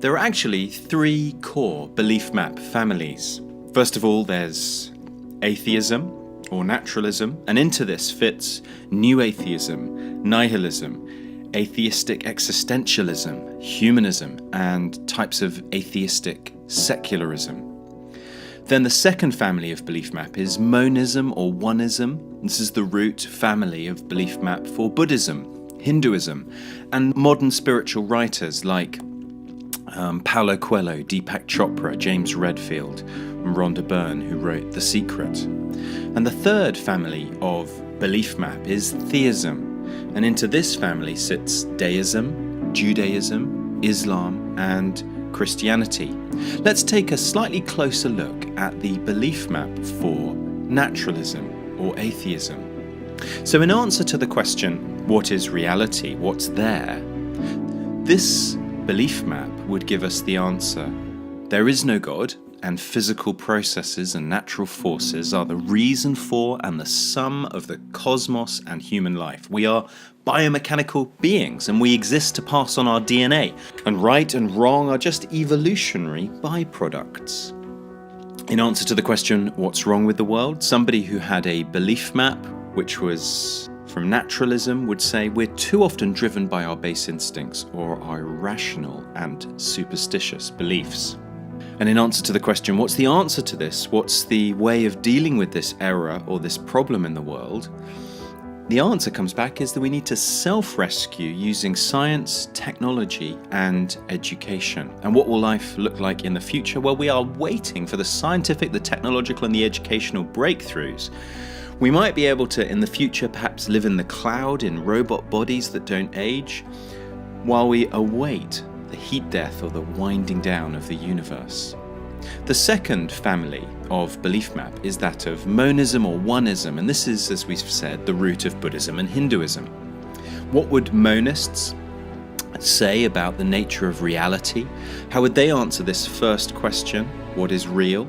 There are actually three core belief map families. First of all, there's atheism or naturalism, and into this fits new atheism, nihilism, atheistic existentialism, humanism, and types of atheistic secularism. Then the second family of belief map is monism or oneism. This is the root family of belief map for Buddhism, Hinduism, and modern spiritual writers like Paulo Coelho, Deepak Chopra, James Redfield, and Rhonda Byrne, who wrote The Secret. And the third family of belief map is theism, and into this family sits deism, Judaism, Islam, and Christianity. Let's take a slightly closer look at the belief map for naturalism or atheism. So in answer to the question, what is reality? What's there? This belief map would give us the answer. There is no God, and physical processes and natural forces are the reason for and the sum of the cosmos and human life. We are biomechanical beings, and we exist to pass on our DNA, and right and wrong are just evolutionary byproducts. In answer to the question, what's wrong with the world? Somebody who had a belief map, which was from naturalism, would say we're too often driven by our base instincts or our irrational and superstitious beliefs. And in answer to the question, what's the answer to this? What's the way of dealing with this error or this problem in the world? The answer comes back is that we need to self-rescue using science, technology, and education. And what will life look like in the future? Well, we are waiting for the scientific, the technological, and the educational breakthroughs. We might be able to, in the future, perhaps live in the cloud in robot bodies that don't age, while we await the heat death or the winding down of the universe. The second family of belief map is that of monism or oneism, and this is, as we've said, the root of Buddhism and Hinduism. What would monists say about the nature of reality? How would they answer this first question, what is real?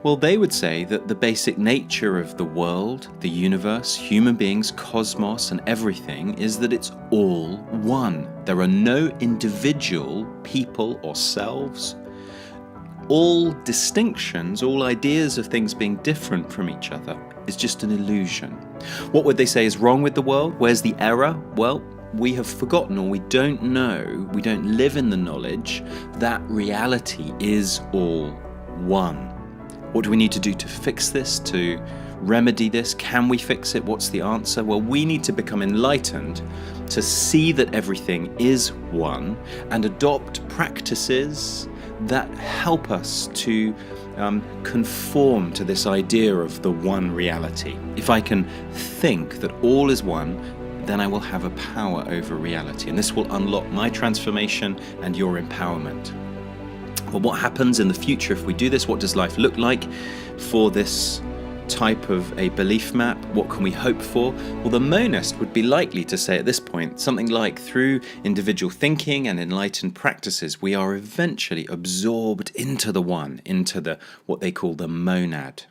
Well, they would say that the basic nature of the world, the universe, human beings, cosmos, and everything is that it's all one. There are no individual people or selves. All distinctions, all ideas of things being different from each other is just an illusion. What would they say is wrong with the world? Where's the error? Well, we have forgotten, or we don't know, we don't live in the knowledge that reality is all one. What do we need to do to fix this, to remedy this? Can we fix it? What's the answer? Well, we need to become enlightened to see that everything is one and adopt practices that help us to conform to this idea of the one reality. If I can think that all is one, then I will have a power over reality, and this will unlock my transformation and your empowerment. Well, what happens in the future if we do this? What does life look like for this type of a belief map? What can we hope for? Well, the monist would be likely to say at this point something like, through individual thinking and enlightened practices, we are eventually absorbed into the one, into the what they call the monad.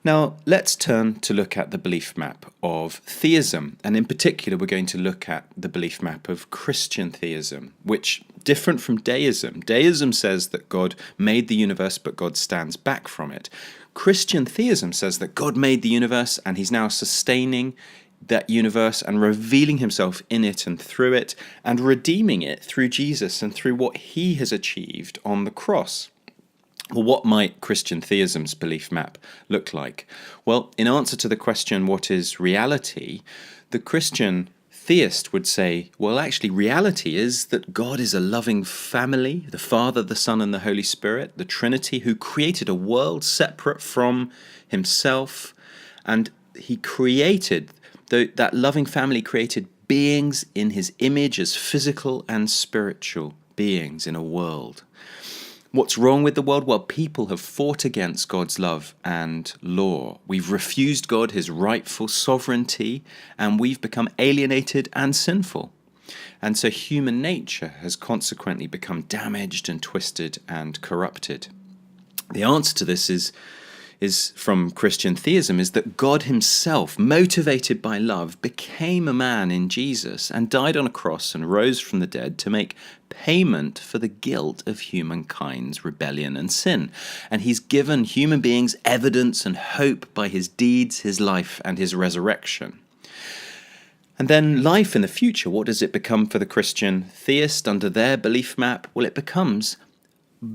Now, let's turn to look at the belief map of theism, and in particular, we're going to look at the belief map of Christian theism, which, different from deism. Deism says that God made the universe, but God stands back from it. Christian theism says that God made the universe, and he's now sustaining that universe and revealing himself in it and through it, and redeeming it through Jesus and through what he has achieved on the cross. Well, what might Christian theism's belief map look like? Well, in answer to the question, what is reality? The Christian theist would say, well, actually, reality is that God is a loving family, the Father, the Son, and the Holy Spirit, the Trinity, who created a world separate from himself, and he created, that loving family created beings in his image as physical and spiritual beings in a world. What's wrong with the world? Well, people have fought against God's love and law. We've refused God his rightful sovereignty, and we've become alienated and sinful. And so human nature has consequently become damaged and twisted and corrupted. The answer to this is is from Christian theism is that God himself, motivated by love, became a man in Jesus and died on a cross and rose from the dead to make payment for the guilt of humankind's rebellion and sin. And he's given human beings evidence and hope by his deeds, his life, and his resurrection. And then life in the future, what does it become for the Christian theist under their belief map? Well, it becomes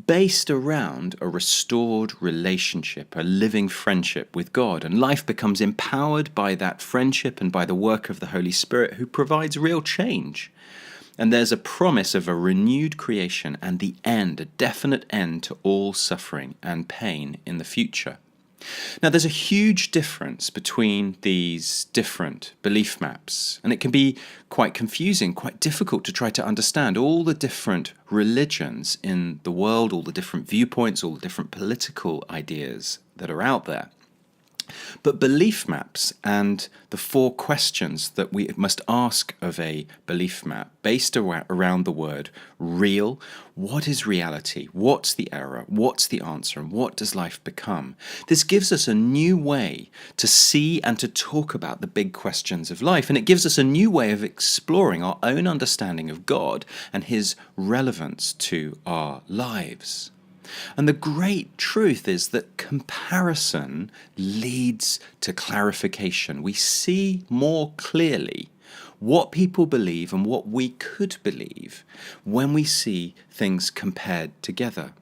based around a restored relationship, a living friendship with God. And life becomes empowered by that friendship and by the work of the Holy Spirit, who provides real change. And there's a promise of a renewed creation and the end, a definite end to all suffering and pain in the future. Now, there's a huge difference between these different belief maps, and it can be quite confusing, quite difficult to try to understand all the different religions in the world, all the different viewpoints, all the different political ideas that are out there. But belief maps and the 4 questions that we must ask of a belief map based around the word real. What is reality? What's the error? What's the answer? And what does life become? This gives us a new way to see and to talk about the big questions of life. And it gives us a new way of exploring our own understanding of God and his relevance to our lives. And the great truth is that comparison leads to clarification. We see more clearly what people believe and what we could believe when we see things compared together.